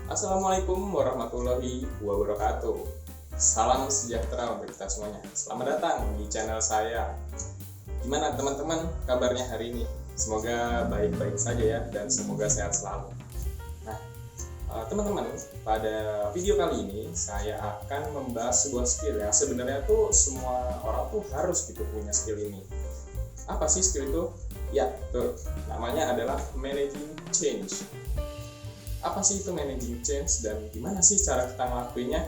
Assalamualaikum warahmatullahi wabarakatuh. Salam sejahtera untuk kita semuanya. Selamat datang di channel saya. Gimana teman-teman kabarnya hari ini? Semoga baik-baik saja ya, dan semoga sehat selalu. Nah, teman-teman, pada video kali ini saya akan membahas sebuah skill ya. Sebenarnya tuh semua orang tuh harus gitu punya skill ini. Apa sih skill itu? Ya, tuh namanya adalah managing change. Apa sih itu managing change dan gimana sih cara kita ngelakuinnya?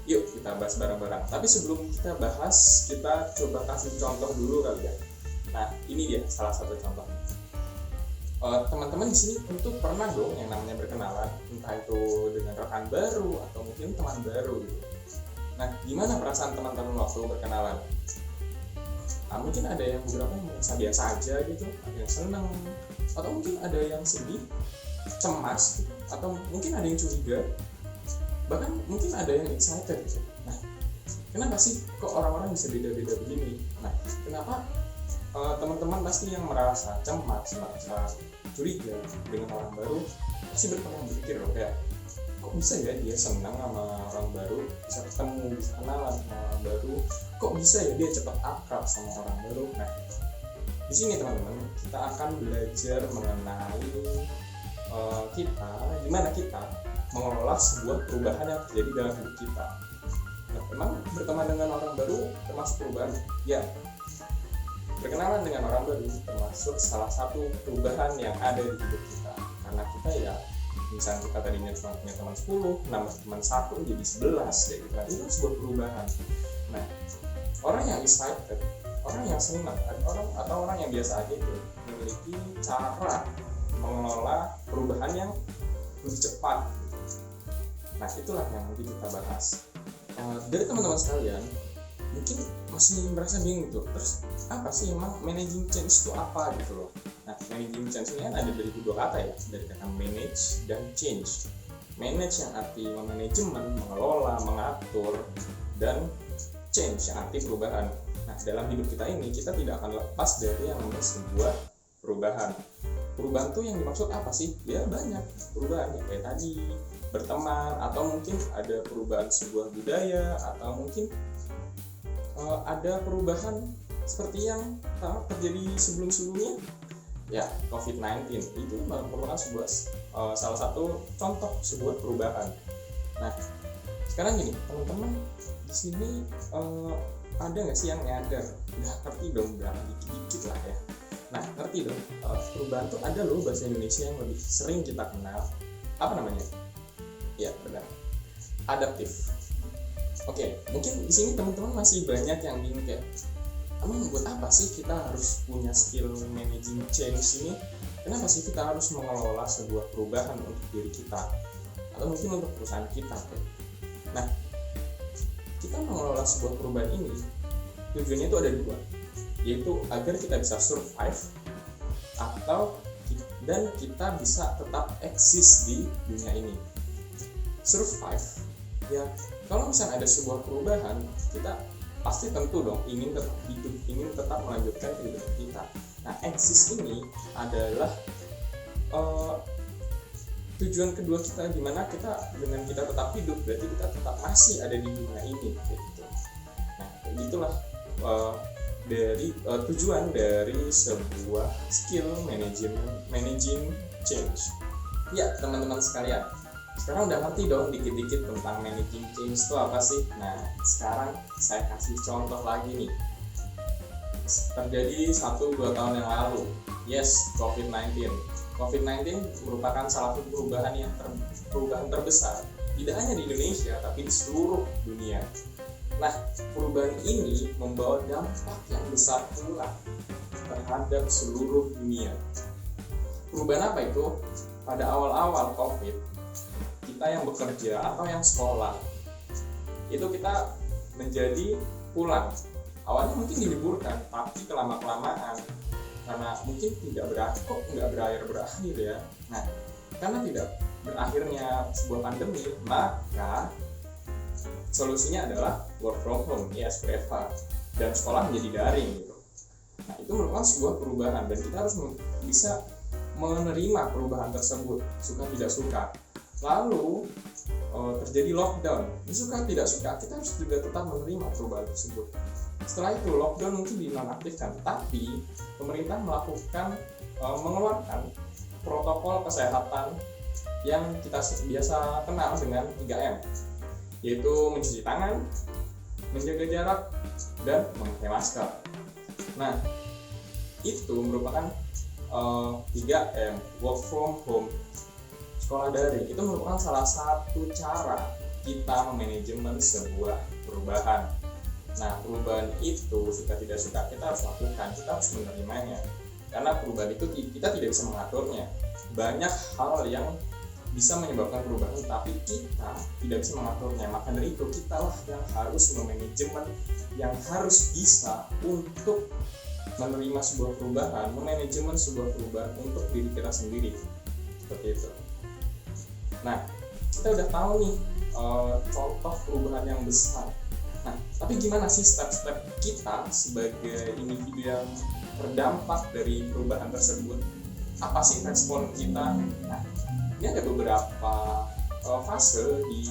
Yuk kita bahas bareng-bareng. Tapi sebelum kita bahas, kita coba kasih contoh dulu kali ya. Nah, ini dia salah satu contohnya. Teman-teman di sini tentu pernah dong yang namanya berkenalan, entah itu dengan rekan baru atau mungkin teman baru gitu. Nah, gimana perasaan teman-teman waktu berkenalan? Nah, mungkin ada yang beberapa yang merasa biasa aja gitu, ada yang senang, atau mungkin ada yang sedih, cemas, atau mungkin ada yang curiga, bahkan mungkin ada yang excited gitu. Nah, kenapa sih kok orang-orang bisa beda-beda begini? Nah, kenapa teman-teman pasti yang merasa cemas, merasa curiga dengan orang baru pasti berpikir kayak kok bisa ya dia senang sama orang baru, bisa ketemu, bisa kenalan sama orang baru, kok bisa ya dia cepat akrab sama orang baru. Nah, di sini teman-teman kita akan belajar mengenai gimana kita mengelola sebuah perubahan yang terjadi dalam hidup kita. Nah, memang berteman dengan orang baru termasuk perubahan? Ya, berkenalan dengan orang baru termasuk salah satu perubahan yang ada di hidup kita. Karena kita ya, misalnya kita tadinya cuma punya teman 10, nambah teman 1 jadi 11 ya gitu kan. Itu sebuah perubahan. Nah, orang yang excited, orang yang senang, atau orang yang biasa aja itu memiliki cara mengelola perubahan yang lebih cepat. Nah, itulah yang nanti kita bahas. Dari teman-teman sekalian mungkin masih merasa bingung tuh, terus apa sih emang managing change itu apa gitu loh. Nah, managing change ini kan ada dari dua kata ya, dari kata manage dan change. Manage yang arti memanajemen, mengelola, mengatur, dan change yang arti perubahan. Nah, dalam hidup kita ini kita tidak akan lepas dari yang namanya sebuah perubahan. Perubahan tuh yang dimaksud apa sih? Ya banyak perubahan ya, kayak tadi berteman, atau mungkin ada perubahan sebuah budaya, atau mungkin ada perubahan seperti yang terjadi sebelum-sebelumnya ya, COVID-19 itu merupakan sebuah salah satu contoh sebuah perubahan. Nah, sekarang gini teman-teman, di sini ada nggak sih yang nyadar? Nggak ngerti dong, berapa dikit-dikit lah ya. Nah, ngerti dong, perubahan tuh ada loh bahasa Indonesia yang lebih sering kita kenal. Apa namanya? Ya, benar. Adaptif. Oke, mungkin di sini teman-teman masih banyak yang bingung kayak, emang buat apa sih kita harus punya skill managing change ini? Kenapa sih kita harus mengelola sebuah perubahan untuk diri kita? Atau mungkin untuk perusahaan kita? Nah, kita mengelola sebuah perubahan ini, tujuannya itu ada dua, yaitu agar kita bisa survive dan kita bisa tetap eksis di dunia ini. Survive ya, kalau misalnya ada sebuah perubahan, kita pasti tentu dong ingin tetap hidup, ingin tetap melanjutkan kehidupan kita. Nah, eksis ini adalah tujuan kedua kita, gimana kita dengan kita tetap hidup berarti kita tetap masih ada di dunia ini gitu. Nah, begitulah dari tujuan dari sebuah skill managing change. Ya, teman-teman sekalian, sekarang udah ngerti dong dikit-dikit tentang managing change itu apa sih? Nah, sekarang saya kasih contoh lagi nih. Terjadi 1-2 tahun yang lalu, yes, COVID-19 merupakan salah satu perubahan terbesar, tidak hanya di Indonesia tapi di seluruh dunia. Nah, perubahan ini membawa dampak yang besar pula terhadap seluruh dunia. Perubahan apa itu? Pada awal-awal COVID, kita yang bekerja atau yang sekolah itu kita menjadi pulang. Awalnya mungkin diliburkan, tapi kelamaan karena mungkin nggak berakhir ya. Nah, karena tidak berakhirnya sebuah pandemi, maka solusinya adalah work from home, yes, WFH, dan sekolah menjadi daring gitu. Nah, itu merupakan sebuah perubahan dan kita harus bisa menerima perubahan tersebut, suka tidak suka. Lalu terjadi lockdown. Suka tidak suka, kita harus juga tetap menerima perubahan tersebut. Setelah itu lockdown mungkin dinonaktifkan, tapi pemerintah mengeluarkan protokol kesehatan yang kita biasa kenal dengan 3M, yaitu mencuci tangan, menjaga jarak, dan memakai masker. Nah, itu merupakan 3M, work from home, sekolah daring. Itu merupakan salah satu cara kita memanajemen sebuah perubahan. Nah, perubahan itu suka tidak suka kita harus lakukan, kita harus menerimanya. Karena perubahan itu kita tidak bisa mengaturnya. Banyak hal yang bisa menyebabkan perubahan, tapi kita tidak bisa mengaturnya. Maka dari itu kitalah yang harus memanajemen, yang harus bisa untuk menerima sebuah perubahan, memanajemen sebuah perubahan untuk diri kita sendiri. Seperti itu. Nah, kita udah tahu nih contoh perubahan yang besar. Nah, tapi gimana sih step-step kita sebagai individu yang terdampak dari perubahan tersebut? Apa sih respon kita? Nah, ini ada beberapa fase di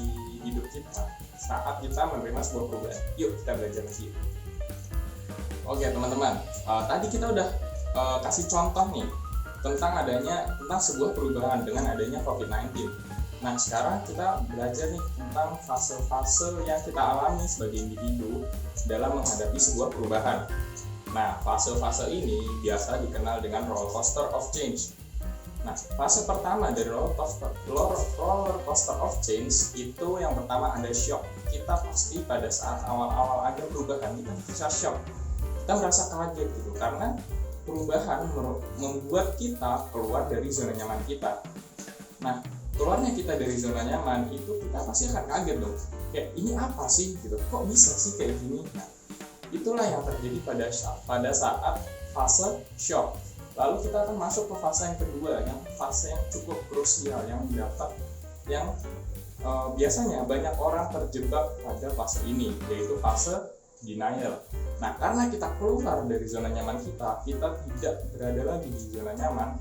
hidup kita saat kita menerima sebuah perubahan. Yuk kita belajar lagi. Oke teman-teman, tadi kita udah kasih contoh nih tentang sebuah perubahan dengan adanya COVID-19. Nah, sekarang kita belajar nih tentang fase-fase yang kita alami sebagai individu dalam menghadapi sebuah perubahan. Nah, fase-fase ini biasa dikenal dengan roller coaster of change. Nah, fase pertama dari roller coaster of change itu yang pertama ada shock. Kita pasti pada saat awal-awal ada perubahan kita bisa shock. Kita merasa kaget gitu karena perubahan membuat kita keluar dari zona nyaman kita. Nah, keluarnya kita dari zona nyaman itu kita pasti akan kaget dong. Kayak ini apa sih gitu? Kok bisa sih kayak gini? Nah, itulah yang terjadi pada saat fase shock. Lalu kita akan masuk ke fase yang kedua, yang fase yang cukup krusial, yang biasanya banyak orang terjebak pada fase ini, yaitu fase denial. Nah, karena kita keluar dari zona nyaman kita tidak berada lagi di zona nyaman,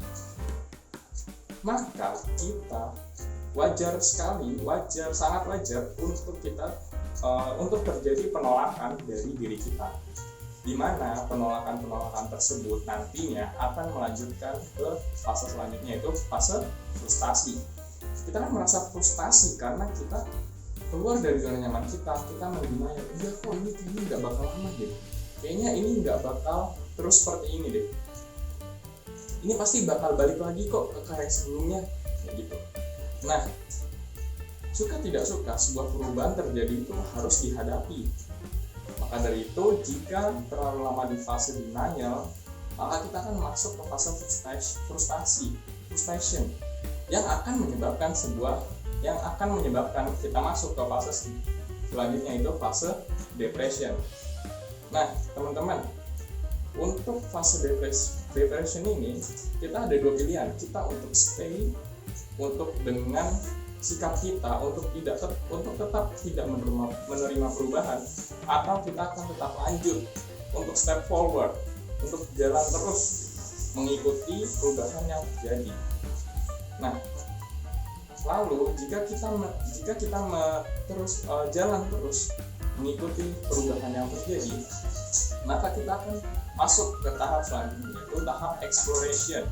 maka kita sangat wajar untuk terjadi penolakan dari diri kita, di mana penolakan tersebut nantinya akan melanjutkan ke fase selanjutnya, yaitu fase frustasi. Kita kan merasa frustasi karena kita keluar dari zona nyaman kita mendenial, iya kok ini kayaknya nggak bakal lama deh, kayaknya ini nggak bakal terus seperti ini deh, ini pasti bakal balik lagi kok ke kayak sebelumnya, kayak gitu. Nah, suka tidak suka sebuah perubahan terjadi itu harus dihadapi. Maka dari itu, jika terlalu lama di fase denial, maka kita akan masuk ke fase frustration yang akan menyebabkan kita masuk ke fase selanjutnya, itu fase depression. Nah, teman-teman, untuk fase depression ini kita ada dua pilihan. Kita untuk stay, untuk dengan sikap kita untuk tetap tidak menerima perubahan, atau kita akan tetap lanjut untuk step forward, untuk jalan terus mengikuti perubahan yang terjadi. Nah, lalu jika kita jalan terus mengikuti perubahan yang terjadi, maka kita akan masuk ke tahap selanjutnya, yaitu tahap exploration.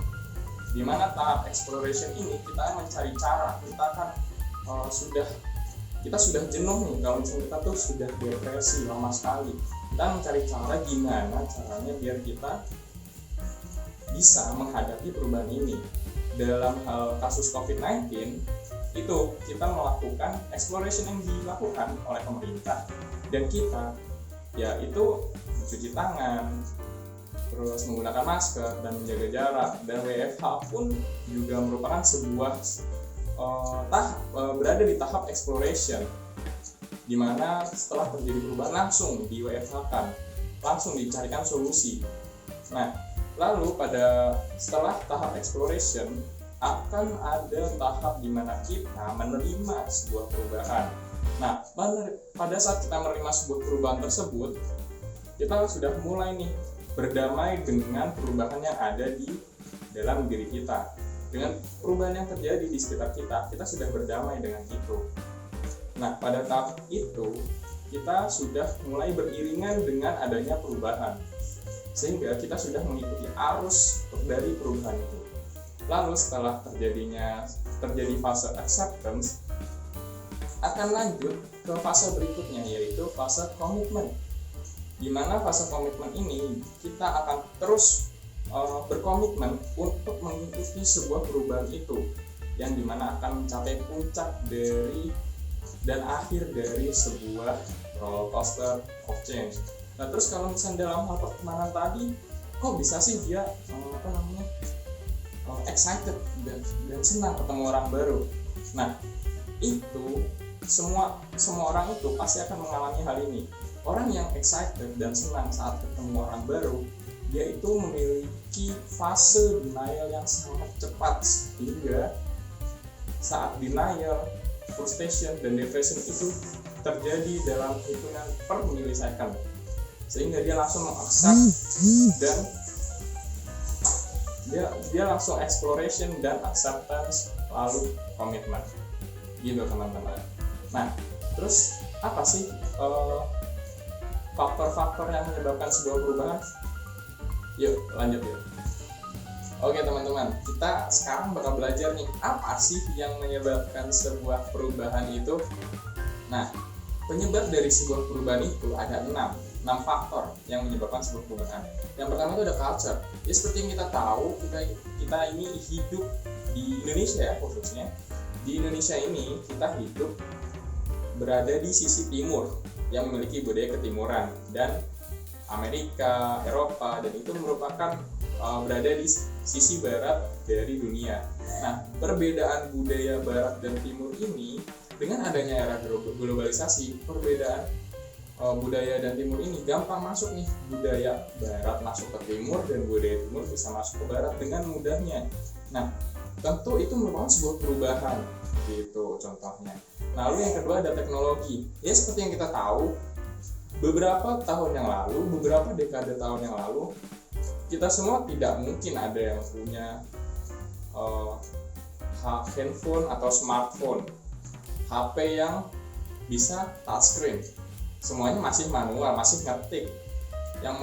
Di mana tahap exploration ini kita akan mencari cara, kita sudah jenuh nih kalau misalnya kita tuh sudah depresi lama sekali. Kita mencari cara gimana caranya biar kita bisa menghadapi perubahan ini. Dalam hal kasus COVID-19 itu kita melakukan exploration yang dilakukan oleh pemerintah, dan kita yaitu mencuci tangan, terus menggunakan masker dan menjaga jarak, dan WFH pun juga merupakan sebuah berada di tahap exploration, di mana setelah terjadi perubahan langsung di WFH-kan, langsung dicarikan solusi. Nah, lalu setelah tahap exploration akan ada tahap di mana kita menerima sebuah perubahan. Nah, pada saat kita menerima sebuah perubahan tersebut, kita sudah mulai nih berdamai dengan perubahan yang ada di dalam diri kita. Dengan perubahan yang terjadi di sekitar kita sudah berdamai dengan itu. Nah, pada tahap itu kita sudah mulai beriringan dengan adanya perubahan, sehingga kita sudah mengikuti arus dari perubahan itu. Lalu setelah terjadi fase acceptance, akan lanjut ke fase berikutnya, yaitu fase komitmen. Di mana fase komitmen ini kita akan terus berkomitmen untuk mengikuti sebuah perubahan itu, yang dimana akan mencapai puncak dari dan akhir dari sebuah roller coaster of change. Nah, terus kalau misalnya dalam hal pertemanan tadi, kok bisa sih dia excited dan senang ketemu orang baru? Nah, itu semua orang itu pasti akan mengalami hal ini. Orang yang excited dan senang saat ketemu orang baru, dia itu memiliki fase denial yang sangat cepat, sehingga saat denial, frustration, dan depression itu terjadi dalam hitungan per milisecond, sehingga dia langsung mengaccept dan dia langsung exploration dan acceptance, lalu komitmen gitu teman-teman. Nah, terus apa sih faktor-faktor yang menyebabkan sebuah perubahan? Yuk lanjut yuk. Oke teman-teman, kita sekarang bakal belajar nih, apa sih yang menyebabkan sebuah perubahan itu. Nah, penyebab dari sebuah perubahan itu ada 6 faktor yang menyebabkan sebuah perubahan. Yang pertama itu ada culture. Ya, seperti yang kita tahu, kita ini hidup di Indonesia ya, khususnya di Indonesia ini kita hidup berada di sisi timur yang memiliki budaya ketimuran, dan Amerika, Eropa, dan itu merupakan berada di sisi barat dari dunia. Nah, perbedaan budaya barat dan timur ini, dengan adanya era globalisasi, perbedaan budaya dan timur ini gampang masuk nih. Budaya barat masuk ke timur dan budaya timur bisa masuk ke barat dengan mudahnya. Nah, tentu itu merupakan sebuah perubahan gitu contohnya. Nah, lalu yang kedua ada teknologi. Ya, seperti yang kita tahu, beberapa dekade tahun yang lalu, kita semua tidak mungkin ada yang punya handphone atau smartphone, HP yang bisa touchscreen. Semuanya masih manual, masih ngetik. Yang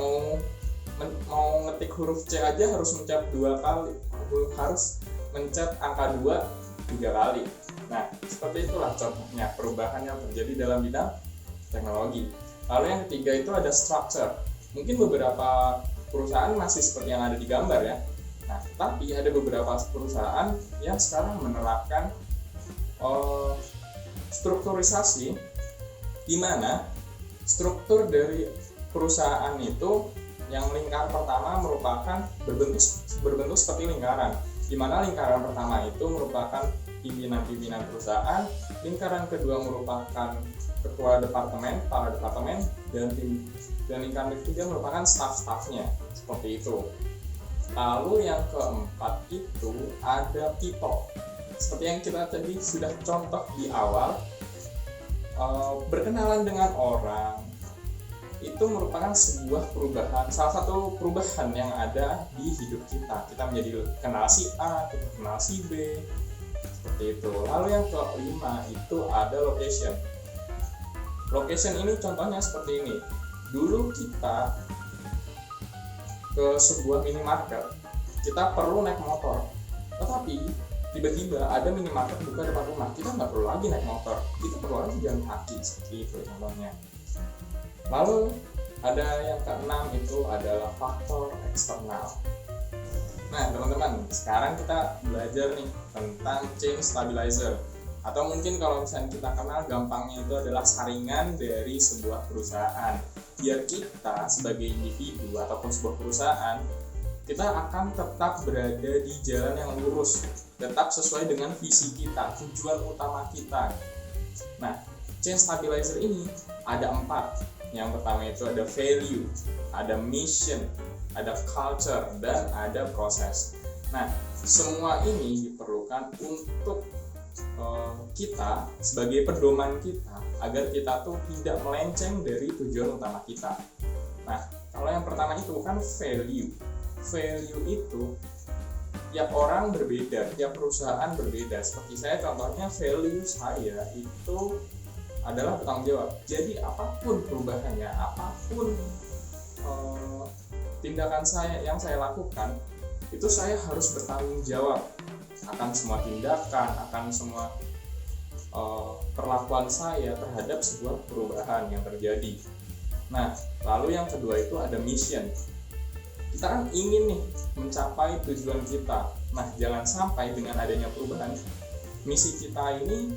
mau ngetik huruf C aja harus mencet 2 kali, harus mencet angka 2 3 kali. Nah, seperti itulah contohnya perubahan yang terjadi dalam bidang teknologi. Lalu yang ketiga itu ada structure. Mungkin beberapa perusahaan masih seperti yang ada di gambar ya. Nah, tapi ada beberapa perusahaan yang sekarang menerapkan strukturisasi, di mana struktur dari perusahaan itu yang lingkar pertama merupakan berbentuk seperti lingkaran, di mana lingkaran pertama itu merupakan pimpinan-pimpinan perusahaan, lingkaran kedua merupakan ketua departemen, para departemen, dan lingkaran ketiga merupakan staff-staffnya, seperti itu. Lalu yang keempat itu ada people. Seperti yang kita tadi sudah contoh di awal, berkenalan dengan orang itu merupakan sebuah perubahan, salah satu perubahan yang ada di hidup kita. Kita menjadi kenal si A, kita kenal si B, seperti itu. Lalu yang kelima itu ada location. Location ini contohnya seperti ini. Dulu kita ke sebuah minimarket, kita perlu naik motor. Tetapi tiba-tiba ada minimarket buka depan rumah, kita nggak perlu lagi naik motor, kita perlu lagi jalan kaki, seperti itu contohnya. Lalu ada yang keenam itu adalah faktor eksternal. Nah teman-teman, sekarang kita belajar nih tentang change stabilizer, atau mungkin kalau misalnya kita kenal gampangnya itu adalah saringan dari sebuah perusahaan. Biar kita sebagai individu ataupun sebuah perusahaan, kita akan tetap berada di jalan yang lurus, tetap sesuai dengan visi kita, tujuan utama kita. Nah, change stabilizer ini ada 4. Yang pertama itu ada value, ada mission, ada culture, dan ada proses. Nah, semua ini diperlukan untuk kita sebagai pedoman kita, agar kita tuh tidak melenceng dari tujuan utama kita. Nah, kalau yang pertama itu kan value. Value itu tiap orang berbeda, tiap perusahaan berbeda. Seperti saya contohnya, value saya itu adalah bertanggung jawab. Jadi apapun perubahannya, apapun tindakan yang saya lakukan, itu saya harus bertanggung jawab akan semua tindakan, akan semua perlakuan saya terhadap sebuah perubahan yang terjadi. Nah, lalu yang kedua itu ada mission. Kita kan ingin nih mencapai tujuan kita. Nah, jangan sampai dengan adanya perubahan, misi kita ini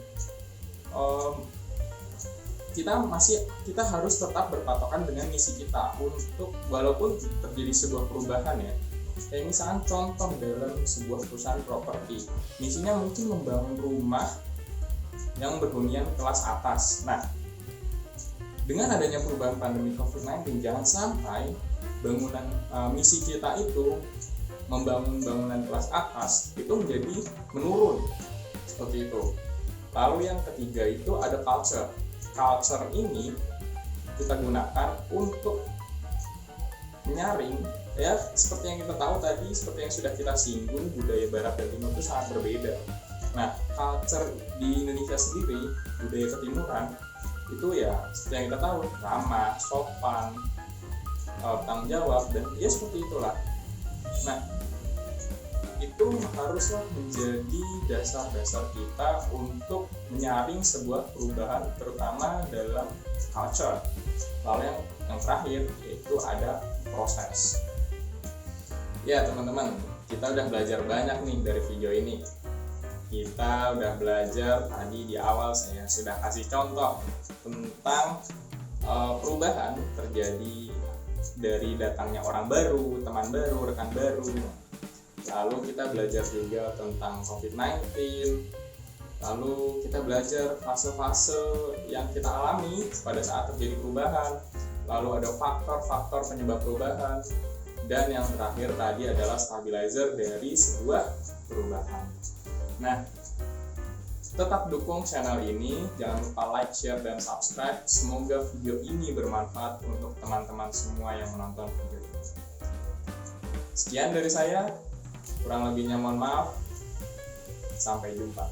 kita harus tetap berpatokan dengan misi kita untuk walaupun terjadi sebuah perubahan ya. Kayak misalkan contoh dalam sebuah perusahaan properti, misinya mungkin membangun rumah yang berhunian kelas atas. Nah, dengan adanya perubahan pandemi COVID-19, jangan sampai misi kita itu membangun bangunan kelas atas itu menjadi menurun seperti itu. Lalu yang ketiga itu ada culture. Culture ini kita gunakan untuk menyaring, ya seperti yang kita tahu tadi, seperti yang sudah kita singgung, budaya barat dan timur itu sangat berbeda. Nah, culture di Indonesia sendiri, budaya ketimuran itu ya seperti yang kita tahu, ramah, sopan, tanggung jawab, dan ya seperti itulah. Nah, itu haruslah menjadi dasar-dasar kita untuk menyaring sebuah perubahan, terutama dalam culture. Lalu yang terakhir yaitu ada proses. Ya teman-teman, kita udah belajar banyak nih dari video ini. Kita udah belajar tadi di awal, saya sudah kasih contoh tentang perubahan terjadi dari datangnya orang baru, teman baru, rekan baru. Lalu kita belajar juga tentang COVID-19. Lalu kita belajar fase-fase yang kita alami pada saat terjadi perubahan. Lalu ada faktor-faktor penyebab perubahan. Dan yang terakhir tadi adalah stabilizer dari sebuah perubahan. Nah, tetap dukung channel ini, jangan lupa like, share, dan subscribe. Semoga video ini bermanfaat untuk teman-teman semua yang menonton video ini. Sekian dari saya, kurang lebihnya mohon maaf. Sampai jumpa.